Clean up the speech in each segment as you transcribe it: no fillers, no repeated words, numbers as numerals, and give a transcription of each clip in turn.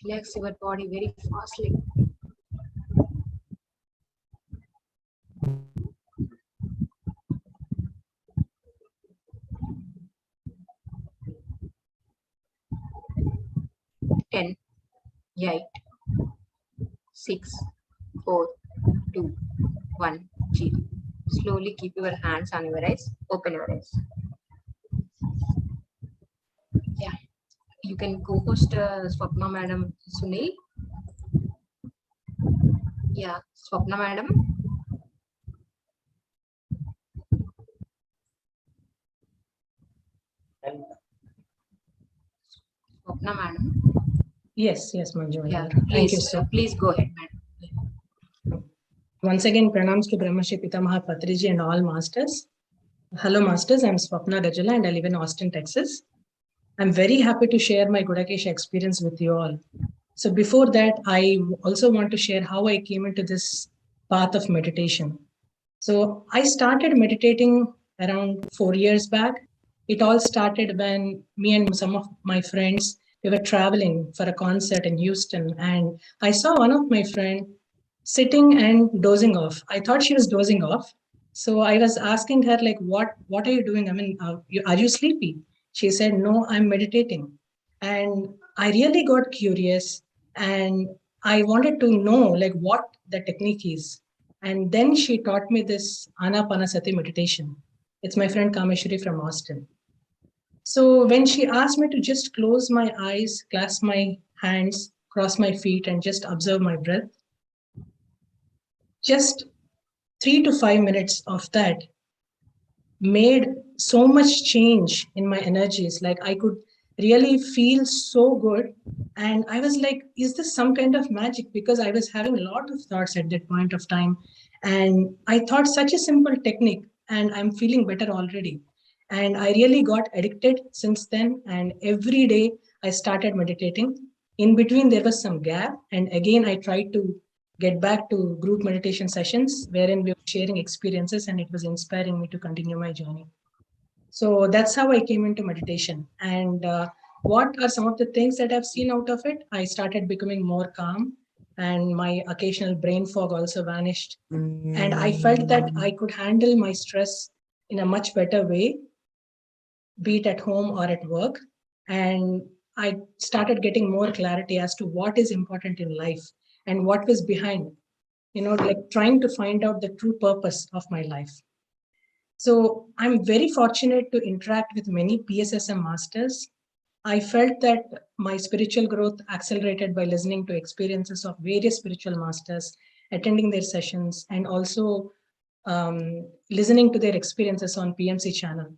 Relax your body very fastly. Ten, 8, 6, 4, 2, 1, 0. Slowly keep your hands on your eyes. Open your eyes. Yeah. You can co-host Swapna Madam Sunil. Yeah, Swapna Madam. Swapna Madam. Yes, Manju. Yeah, Thank you, sir. Please go ahead, madam. Once again, pranams to Brahmashi Pitamaha Patriji and all masters. Hello, masters. I'm Swapna Gajjala and I live in Austin, Texas. I'm very happy to share my Gudakesha experience with you all. So before that, I also want to share how I came into this path of meditation. So I started meditating around 4 years back. It all started when me and some of my friends, we were traveling for a concert in Houston, and I saw one of my friends sitting and dozing off. I thought she was dozing off. So I was asking her, like, what are you doing? I mean, are you sleepy? She said, no, I'm meditating. And I really got curious and I wanted to know like what the technique is. And then she taught me this Anapanasati meditation. It's my friend Kameshwari from Austin. So when she asked me to just close my eyes, clasp my hands, cross my feet, and just observe my breath, just 3 to 5 minutes of that made so much change in my energies. Like I could really feel so good. And I was like, is this some kind of magic? Because I was having a lot of thoughts at that point of time. And I thought such a simple technique, and I'm feeling better already. And I really got addicted since then. And every day I started meditating. In between, there was some gap. And again, I tried to get back to group meditation sessions wherein we were sharing experiences, and it was inspiring me to continue my journey. So that's how I came into meditation. And what are some of the things that I've seen out of it? I started becoming more calm, and my occasional brain fog also vanished. And I felt that I could handle my stress in a much better way, be it at home or at work. And I started getting more clarity as to what is important in life and what was behind, like trying to find out the true purpose of my life. So I'm very fortunate to interact with many PSSM masters. I felt that my spiritual growth accelerated by listening to experiences of various spiritual masters, attending their sessions, and also listening to their experiences on PMC channel.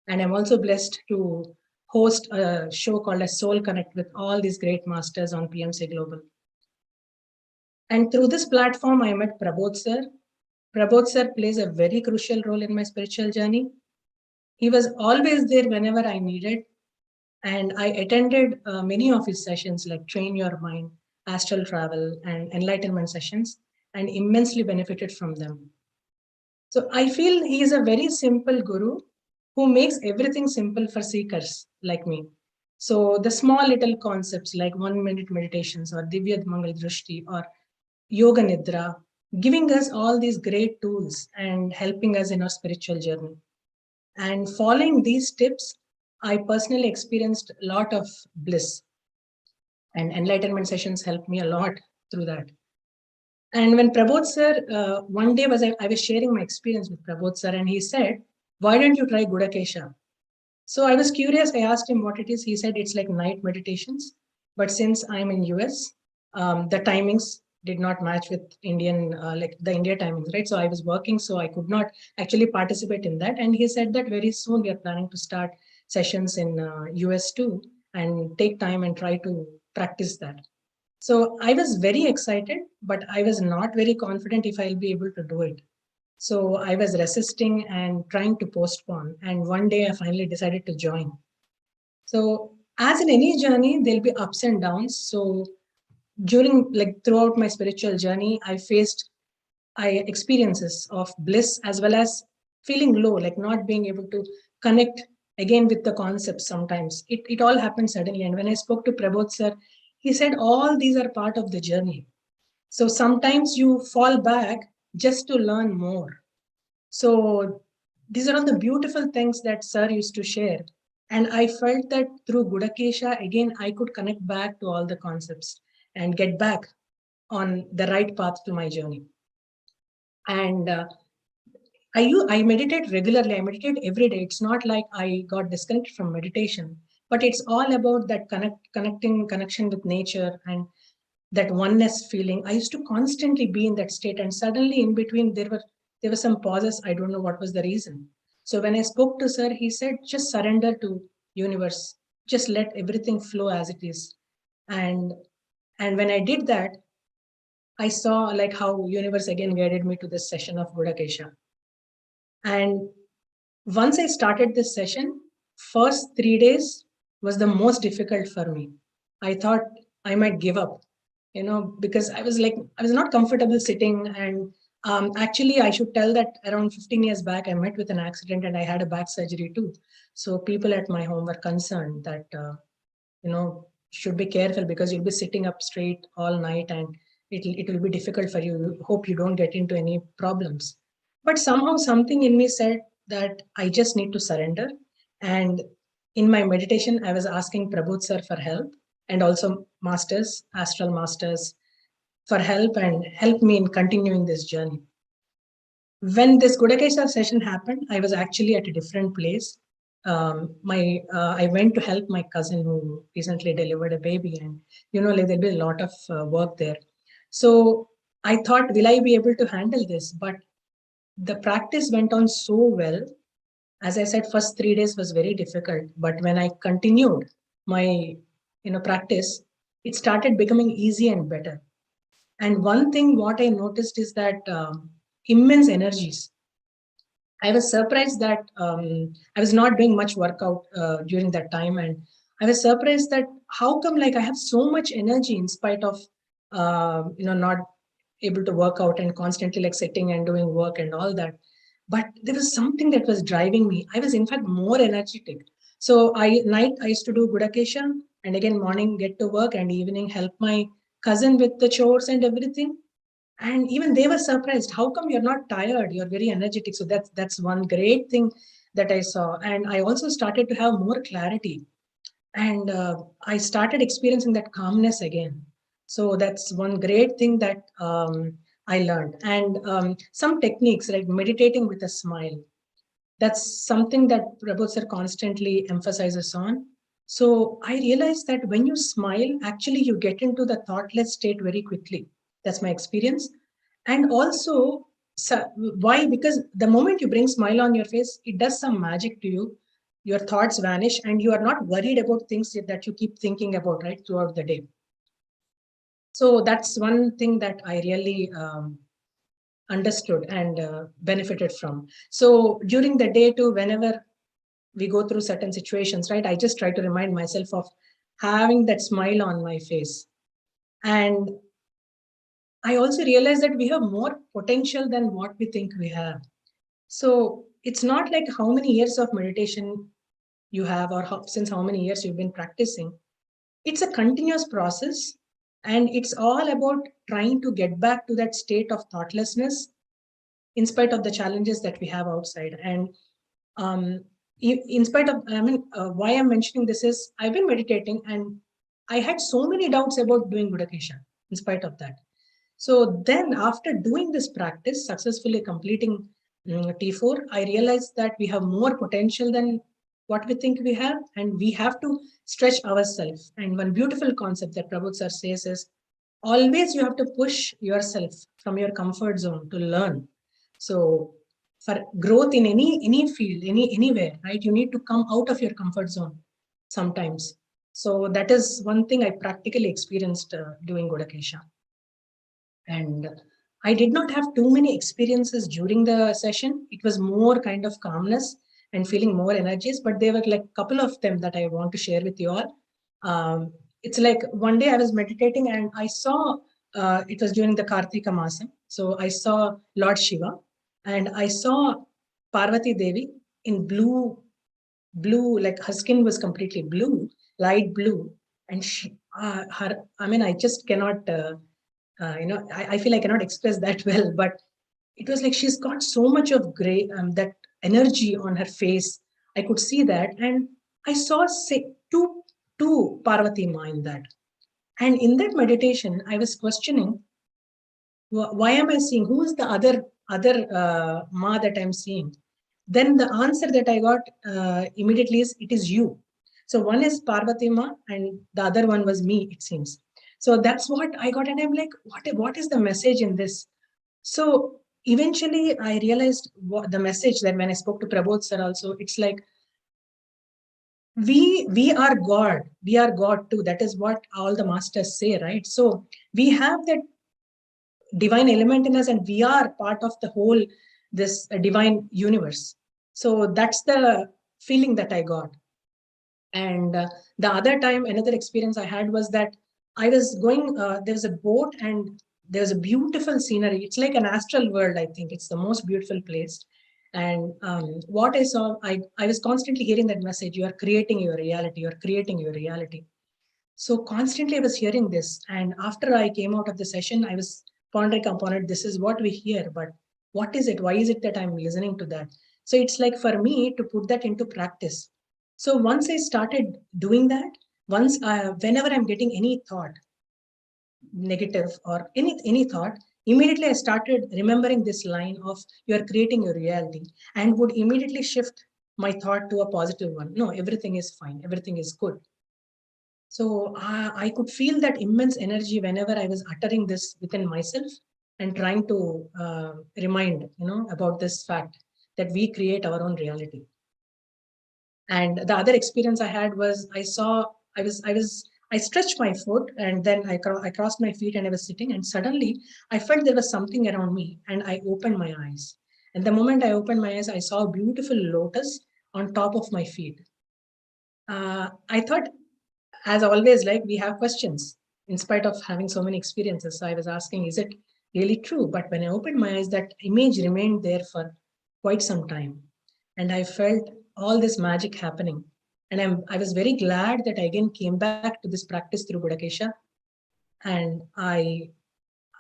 And I'm also blessed to host a show called as Soul Connect with all these great masters on PMC Global. And through this platform, I met Prabodh sir. Prabodh sir plays a very crucial role in my spiritual journey. He was always there whenever I needed. And I attended many of his sessions like Train Your Mind, Astral Travel, and Enlightenment sessions, and immensely benefited from them. So I feel he is a very simple guru who makes everything simple for seekers like me. So the small little concepts like 1 minute meditations or Divya Mangal Drishti or Yoga Nidra, giving us all these great tools and helping us in our spiritual journey. And following these tips, I personally experienced a lot of bliss, and enlightenment sessions helped me a lot through that. And when Prabodh sir, one day I was sharing my experience with Prabodh sir, and he said, why don't you try Gudakesha? So I was curious. I asked him what it is. He said it's like night meditations. But since I'm in US, the timings did not match with Indian, like the India timings, right? So I was working, so I could not actually participate in that. And he said that very soon we are planning to start sessions in US too, and take time and try to practice that. So I was very excited, but I was not very confident if I'll be able to do it. So I was resisting and trying to postpone. And one day I finally decided to join. So as in any journey, there'll be ups and downs. So throughout my spiritual journey, I faced experiences of bliss as well as feeling low, like not being able to connect again with the concepts sometimes. It all happened suddenly. And when I spoke to Prabodh sir, he said all these are part of the journey. So sometimes you fall back just to learn more. So these are all the beautiful things that Sir used to share. And I felt that through Gudakesha, again, I could connect back to all the concepts and get back on the right path to my journey. And I meditate regularly. I meditate every day. It's not like I got disconnected from meditation, but it's all about that connection with nature and that oneness feeling. I used to constantly be in that state, and suddenly in between there were some pauses. I don't know what was the reason. So when I spoke to Sir, he said, just surrender to universe. Just let everything flow as it is. And when I did that, I saw like how universe again guided me to this session of Gudakesha. And once I started this session, first 3 days was the most difficult for me. I thought I might give up, because I was like, I was not comfortable sitting. And actually, I should tell that around 15 years back, I met with an accident and I had a back surgery too. So people at my home were concerned that, should be careful because you'll be sitting up straight all night and it will be difficult for you. Hope you don't get into any problems. But somehow something in me said that I just need to surrender. And in my meditation, I was asking Prabodh sir for help and also masters, astral masters, for help and help me in continuing this journey. When this Gudakesha session happened, I was actually at a different place. I went to help my cousin who recently delivered a baby, and like there'll be a lot of work there. So I thought, will I be able to handle this? But the practice went on so well. As I said, first 3 days was very difficult, but when I continued my practice, it started becoming easy and better. And one thing what I noticed is that immense energies. I was surprised that I was not doing much workout during that time, and I was surprised that how come like I have so much energy in spite of not able to work out and constantly like sitting and doing work and all that. But there was something that was driving me. I was in fact more energetic. So night I used to do Gudakesha, and again morning get to work, and evening help my cousin with the chores and everything. And even they were surprised, how come you're not tired, you're very energetic. So that's one great thing that I saw. And I also started to have more clarity, and I started experiencing that calmness again. So that's one great thing that I learned. And some techniques like meditating with a smile, that's something that Prabodh sir constantly emphasizes on. So I realized that when you smile, actually you get into the thoughtless state very quickly. That's my experience. And also, so, why? Because the moment you bring smile on your face, it does some magic to you. Your thoughts vanish, and you are not worried about things that you keep thinking about right throughout the day. So that's one thing that I really understood and benefited from. So during the day too, whenever we go through certain situations, right, I just try to remind myself of having that smile on my face. And I also realized that we have more potential than what we think we have. So it's not like how many years of meditation you have or since how many years you've been practicing. It's a continuous process, and it's all about trying to get back to that state of thoughtlessness in spite of the challenges that we have outside. And um, in spite of, why I'm mentioning this is I've been meditating and I had so many doubts about doing Gudakesha in spite of that. So then after doing this practice, successfully completing T4, I realized that we have more potential than what we think we have, and we have to stretch ourselves. And one beautiful concept that Prabodh sir says is, always you have to push yourself from your comfort zone to learn. So for growth in any field, anywhere, right, you need to come out of your comfort zone sometimes. So that is one thing I practically experienced doing Gudakesha. And I did not have too many experiences during the session. It was more kind of calmness and feeling more energies, but there were like a couple of them that I want to share with you all. It's like one day I was meditating and I saw, it was during the Kartika Masam. So I saw Lord Shiva and I saw Parvati Devi in blue, like her skin was completely blue, light blue. And her, I mean, I just cannot, I feel I cannot express that well, but it was like she's got so much of that energy on her face. I could see that, and I saw two Parvati Ma in that. And in that meditation, I was questioning, why am I seeing? Who is the other Ma that I'm seeing? Then the answer that I got immediately is, it is you. So one is Parvati Ma, and the other one was me, it seems. So that's what I got, and I'm like, what is the message in this? So eventually, I realized what the message, that when I spoke to Prabodh sir also, it's like, we are God, we are God too. That is what all the masters say, right? So we have that divine element in us, and we are part of the whole this divine universe. So that's the feeling that I got. And the other time, another experience I had was that I was going, there was a boat, and there's a beautiful scenery. It's like an astral world, I think. It's the most beautiful place. And what I saw, I was constantly hearing that message, you are creating your reality, you're creating your reality. So constantly I was hearing this. And after I came out of the session, I was pondering upon it. This is what we hear, but what is it? Why is it that I'm listening to that? So it's like for me to put that into practice. So once I started doing that, whenever I'm getting any thought, negative or any thought, immediately I started remembering this line of, you are creating your reality, and would immediately shift my thought to a positive one. No, everything is fine. Everything is good. So I could feel that immense energy whenever I was uttering this within myself and trying to remind, about this fact that we create our own reality. And the other experience I had was, I stretched my foot, and then I crossed my feet, and I was sitting, and suddenly I felt there was something around me, and I opened my eyes. And the moment I opened my eyes, I saw a beautiful lotus on top of my feet. I thought, as always, like, we have questions in spite of having so many experiences. So I was asking, is it really true? But when I opened my eyes, that image remained there for quite some time. And I felt all this magic happening. And I was very glad that I again came back to this practice through Gudakesha. And I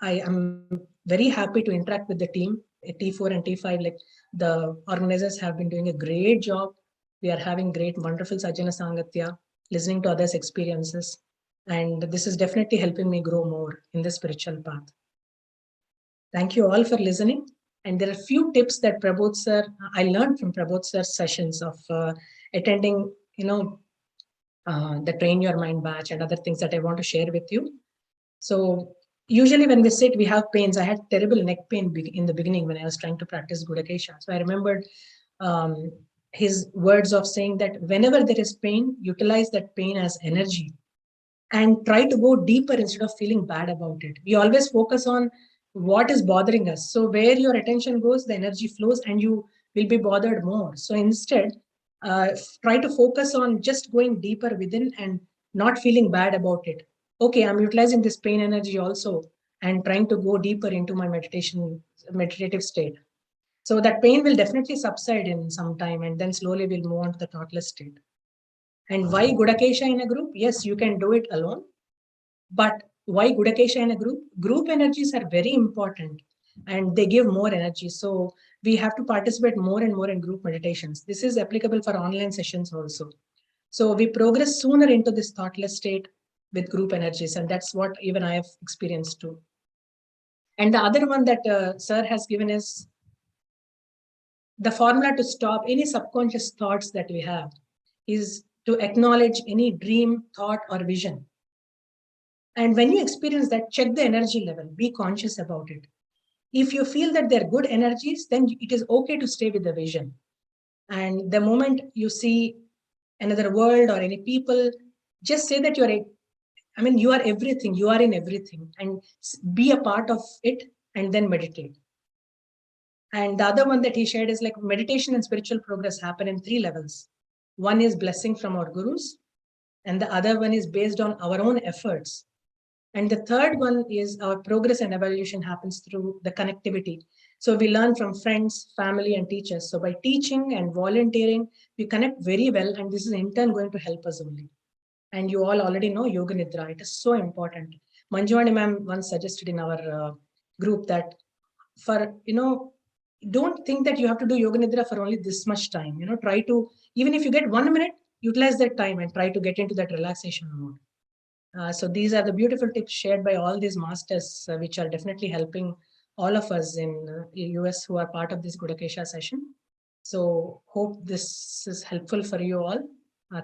am very happy to interact with the team at T4 and T5. Like, the organizers have been doing a great job. We are having great, wonderful Sajjana Sangatya, listening to others' experiences. And this is definitely helping me grow more in the spiritual path. Thank you all for listening. And there are a few tips that Prabodh sir, I learned from Prabodh sir's sessions of attending, the Train Your Mind batch and other things that I want to share with you. So usually when we sit, we have pains. I had terrible neck pain in the beginning when I was trying to practice Gudakesha. So I remembered his words of saying that whenever there is pain, utilize that pain as energy and try to go deeper instead of feeling bad about it. We always focus on what is bothering us. So where your attention goes, the energy flows, and you will be bothered more. So instead, try to focus on just going deeper within and not feeling bad about it. Okay, I'm utilizing this pain energy also and trying to go deeper into my meditative state. So that pain will definitely subside in some time, and then slowly we'll move on to the thoughtless state. And why Gudakesha in a group? Yes, you can do it alone. But why Gudakesha in a group? Group energies are very important and they give more energy. So we have to participate more and more in group meditations. This is applicable for online sessions also. So we progress sooner into this thoughtless state with group energies. And that's what even I have experienced too. And the other one that Sir has given is the formula to stop any subconscious thoughts that we have is to acknowledge any dream, thought, or vision. And when you experience that, check the energy level, be conscious about it. If you feel that they're good energies, then it is okay to stay with the vision. And the moment you see another world or any people, just say that you are everything, you are in everything, and be a part of it, and then meditate. And the other one that he shared is like meditation and spiritual progress happen in 3 levels. One is blessing from our gurus, and the other one is based on our own efforts. And the third one is our progress and evolution happens through the connectivity. So we learn from friends, family, and teachers. So by teaching and volunteering, we connect very well, and this is in turn going to help us only. And you all already know Yoga Nidra. It is so important. Manjuvani ma'am once suggested in our group that don't think that you have to do Yoga Nidra for only this much time. Try to, even if you get 1 minute, utilize that time and try to get into that relaxation mode. So these are the beautiful tips shared by all these masters, which are definitely helping all of us in US who are part of this Gudakesha session. So hope this is helpful for you all.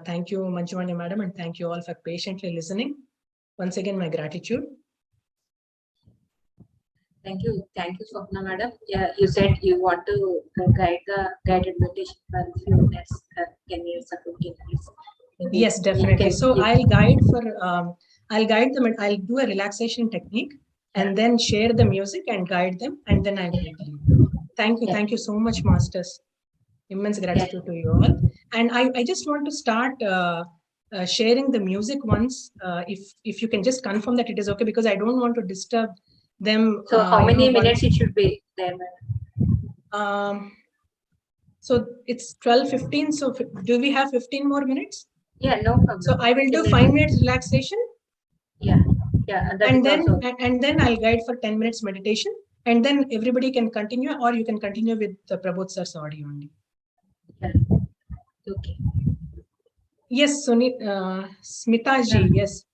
Thank you, Manjuvani madam, and thank you all for patiently listening. Once again, my gratitude. Thank you, Swapna madam. Yeah, you said you want to guide the guided meditation for a few minutes. Can you support please? Yes, definitely. So I'll guide them. I'll do a relaxation technique and then share the music and guide them, and then I'll take leave. Thank you. Thank you so much, masters. Immense gratitude to you all. And I just want to start sharing the music once, if you can just confirm that it is okay, because I don't want to disturb them. So how many minutes it should be there? So it's 12:15. So do we have 15 more minutes? Yeah, no problem. So I will do 5 minutes relaxation. Yeah. And then I'll guide for 10 minutes meditation, and then everybody can continue, or you can continue with the Prabodh sir's audio only. Yeah. Okay. Yes, Smita ji, yes.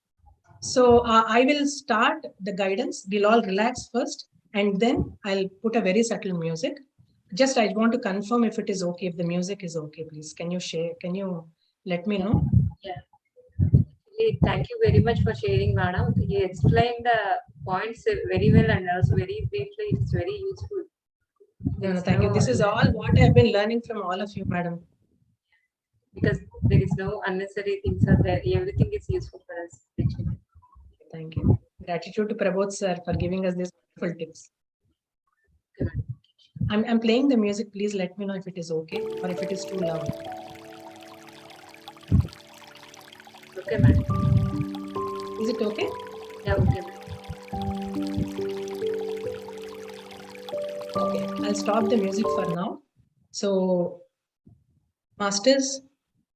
So I will start the guidance. We'll all relax first, and then I'll put a very subtle music. Just I want to confirm if it is okay, if the music is okay, please. Can you share? Can you let me know? Yeah. Thank you very much for sharing, madam. You explained the points very well and also very briefly. It's very useful. No, thank you. This is all what I've been learning from all of you, madam. Because there is no unnecessary things are there. Everything is useful for us. Thank you. Gratitude to Prabodh sir for giving us these wonderful tips. I'm playing the music. Please let me know if it is okay or if it is too loud. Okay, ma'am. Is it okay? Yeah, okay, ma'am. Okay, I'll stop the music for now. So, masters,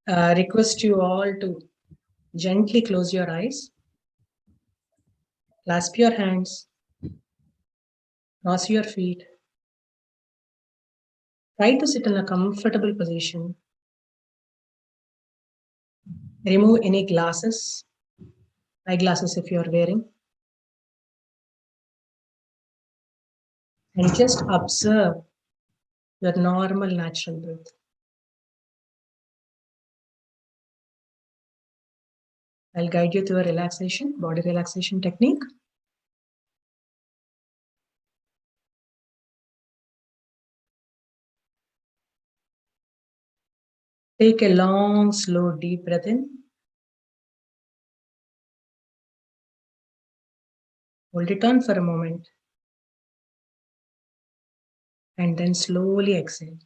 request you all to gently close your eyes, clasp your hands, cross your feet. Try to sit in a comfortable position. Remove any glasses, eyeglasses if you are wearing. And just observe your normal, natural breath. I'll guide you through a relaxation, body relaxation technique. Take a long, slow, deep breath in. Hold it on for a moment. And then slowly exhale.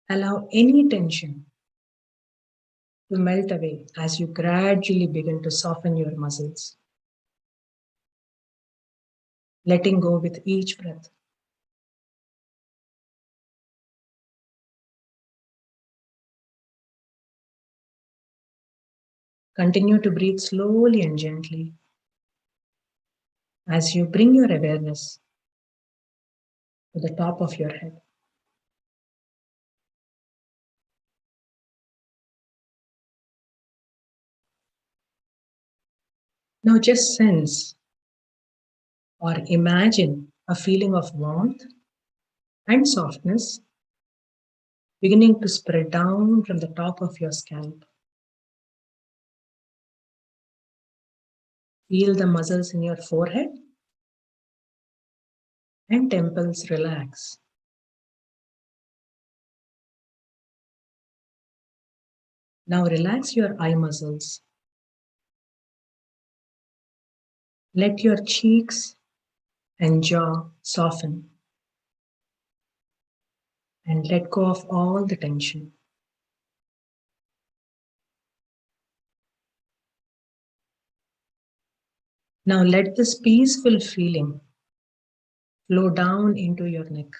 Allow any tension to melt away as you gradually begin to soften your muscles, letting go with each breath. Continue to breathe slowly and gently as you bring your awareness to the top of your head. Now just sense or imagine a feeling of warmth and softness beginning to spread down from the top of your scalp. Feel the muscles in your forehead and temples relax. Now relax your eye muscles. Let your cheeks and jaw soften. And let go of all the tension. Now let this peaceful feeling flow down into your neck.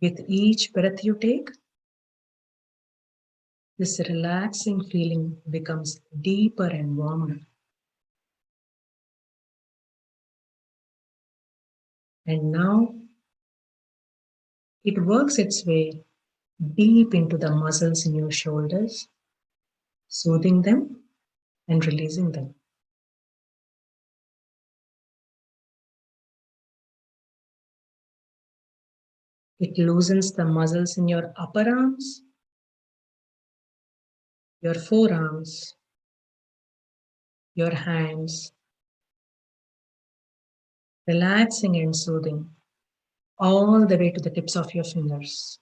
With each breath you take, this relaxing feeling becomes deeper and warmer. And now it works its way deep into the muscles in your shoulders, soothing them and releasing them. It loosens the muscles in your upper arms, your forearms, your hands, relaxing and soothing all the way to the tips of your fingers.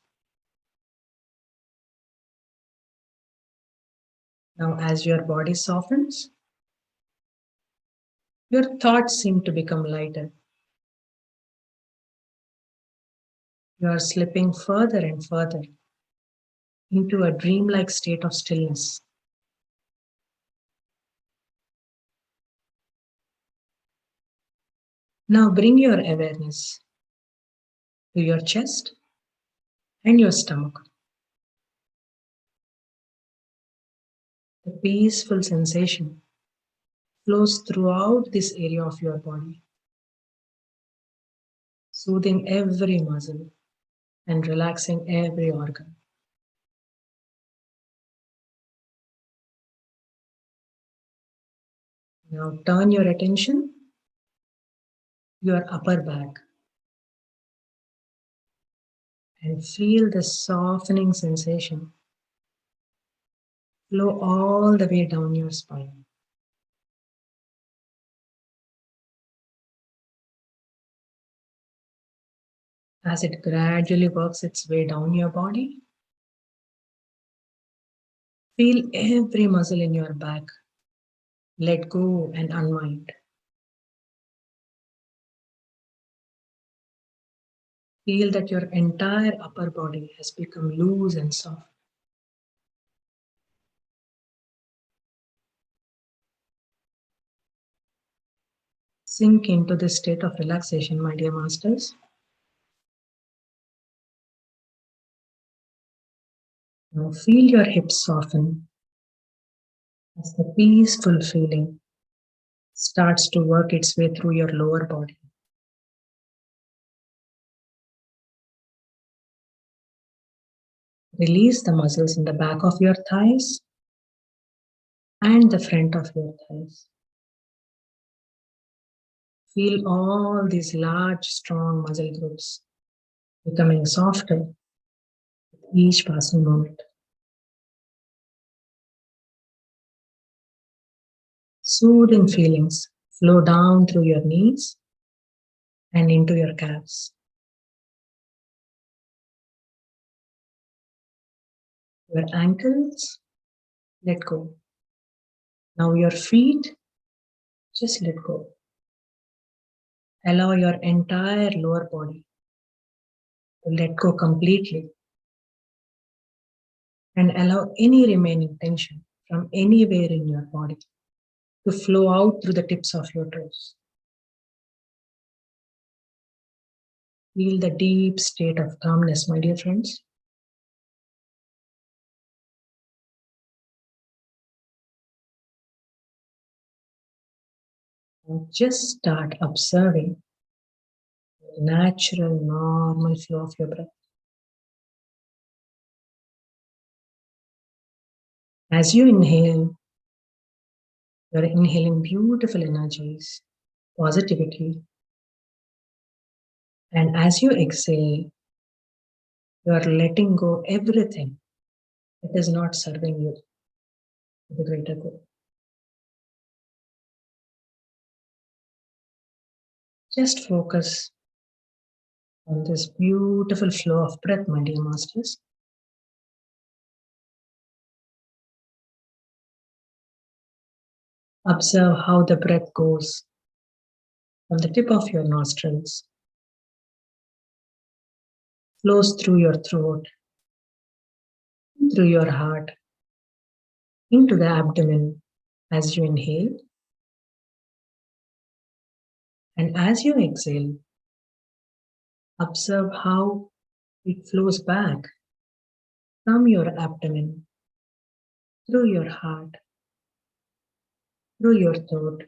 Now, as your body softens, your thoughts seem to become lighter. You are slipping further and further into a dreamlike state of stillness. Now bring your awareness to your chest and your stomach. The peaceful sensation flows throughout this area of your body, soothing every muscle and relaxing every organ. Now turn your attention to your upper back and feel the softening sensation flow all the way down your spine. As it gradually works its way down your body, feel every muscle in your back let go and unwind. Feel that your entire upper body has become loose and soft. Sink into this state of relaxation, my dear masters. Now feel your hips soften as the peaceful feeling starts to work its way through your lower body. Release the muscles in the back of your thighs and the front of your thighs. Feel all these large, strong muscle groups becoming softer with each passing moment. Soothing feelings flow down through your knees and into your calves. Your ankles, let go. Now your feet, just let go. Allow your entire lower body to let go completely and allow any remaining tension from anywhere in your body to flow out through the tips of your toes. Feel the deep state of calmness, my dear friends. And just start observing the natural, normal flow of your breath. As you inhale, you're inhaling beautiful energies, positivity. And as you exhale, you are letting go everything that is not serving you for the greater good. Just focus on this beautiful flow of breath, my dear masters. Observe how the breath goes from the tip of your nostrils, flows through your throat, through your heart, into the abdomen as you inhale. And as you exhale, observe how It flows back from your abdomen, through your heart, through your throat,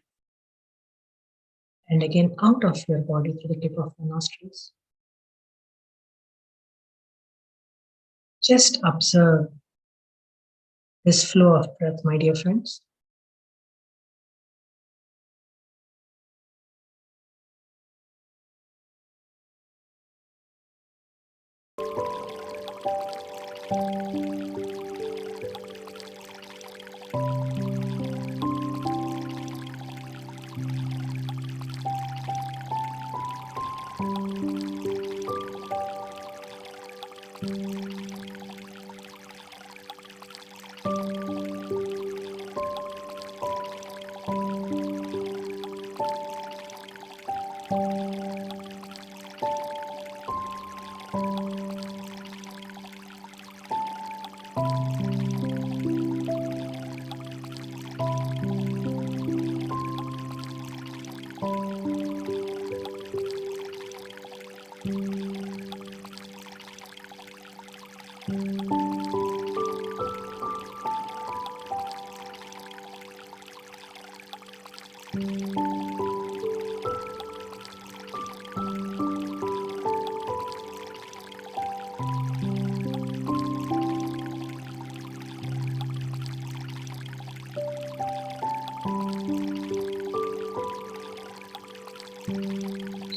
and again out of your body through the tip of the nostrils. Just observe this flow of breath, my dear friends.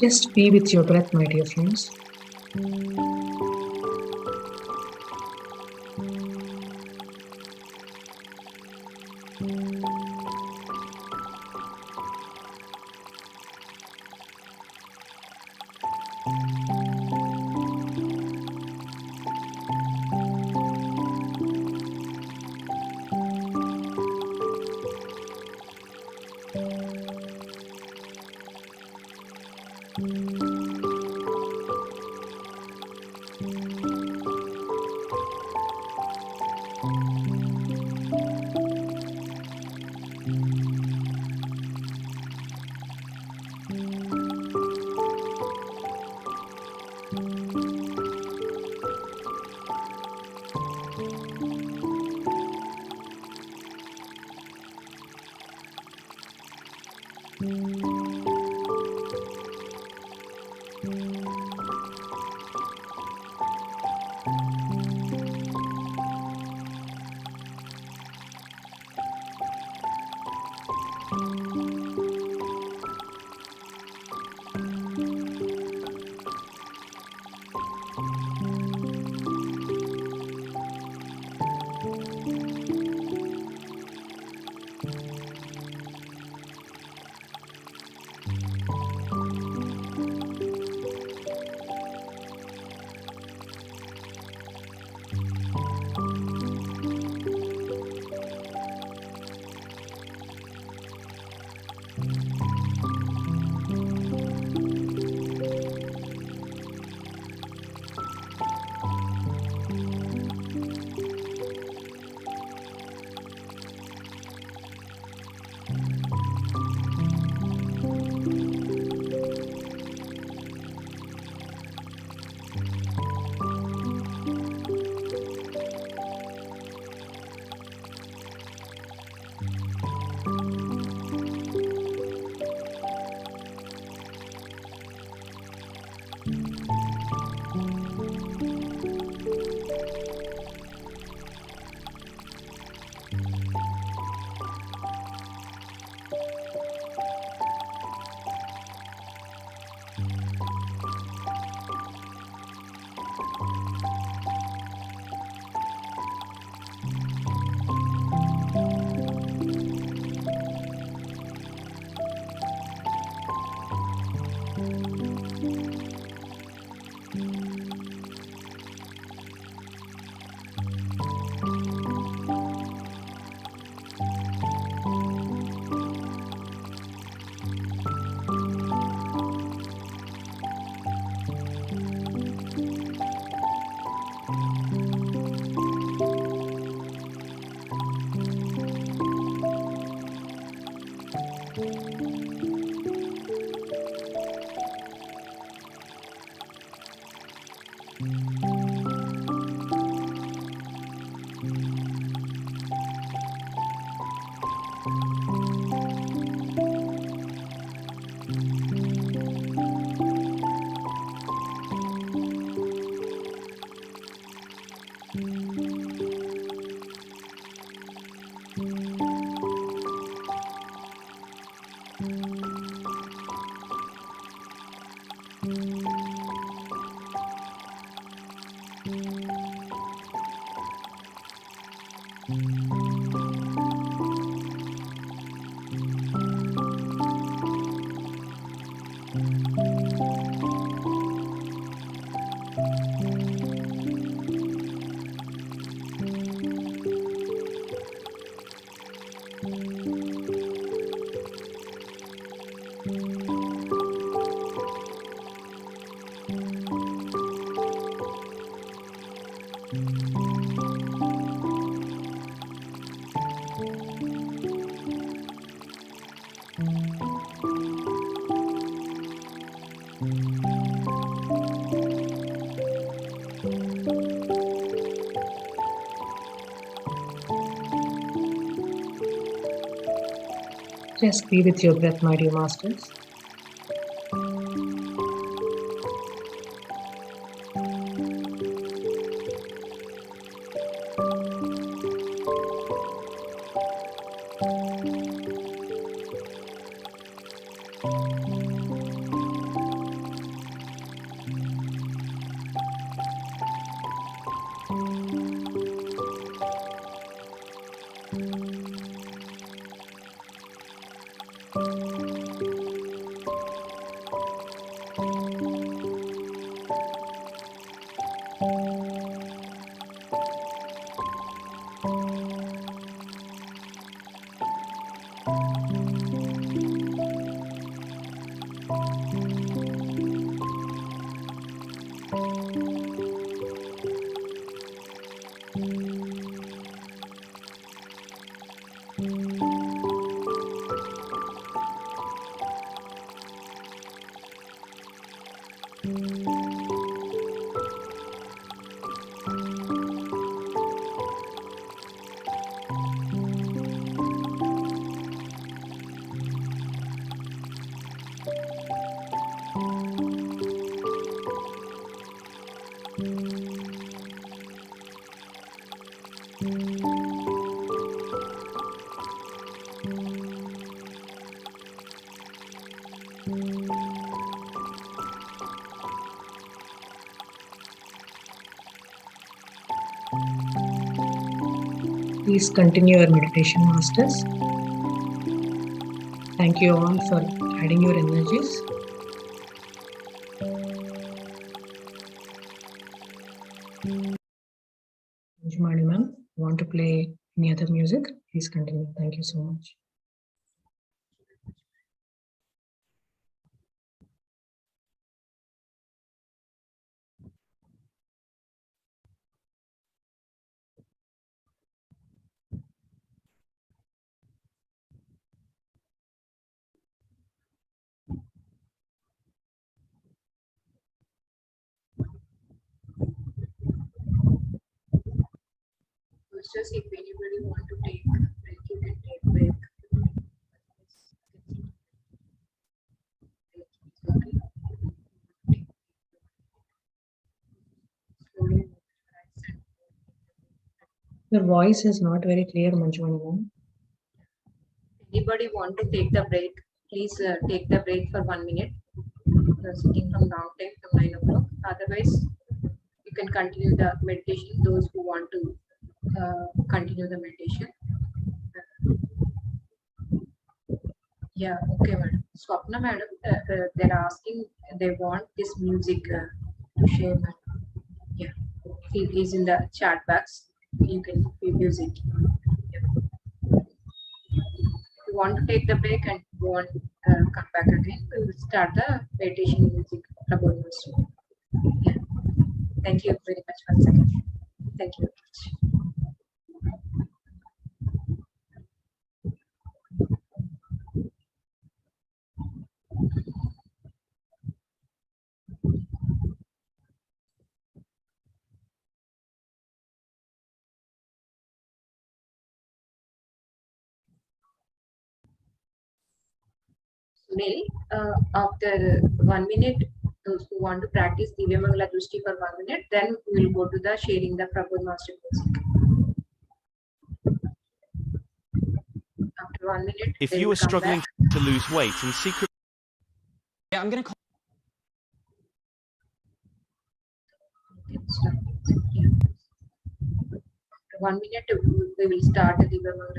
Just be with your breath, my dear friends. Just be with your breath, my dear masters. Please continue your meditation, masters. Thank you all for adding your energies. Anjumani ma'am, want to play any other music? Please continue. Thank you so much. Just if anybody want to take a break, you can take break. Your voice is not very clear, Manjumani ma'am. Anybody want to take the break? Please take the break for 1 minute. You're sitting from long time from 9 o'clock. Otherwise, you can continue the meditation. Those who want to continue the meditation. Yeah, okay, madam. Swapna, madam, they're asking, they want this music to share, madam. Yeah, it is in the chat box. You can use it. Yeah. If you want to take the break and go on, come back again, we will start the meditation music. Prabodh Masters. Yeah. Thank you very much once again. Thank you very much. Sunil, after 1 minute, those who want to practice Divya Mangala Drushti for 1 minute, then we will go to the sharing the Prabodh Master Wisdom. After 1 minute, If they you will are come struggling back. to lose weight and secretly... Yeah, I'm going to call. Okay, start. Yeah. After 1 minute, we will start the Divya Mangala.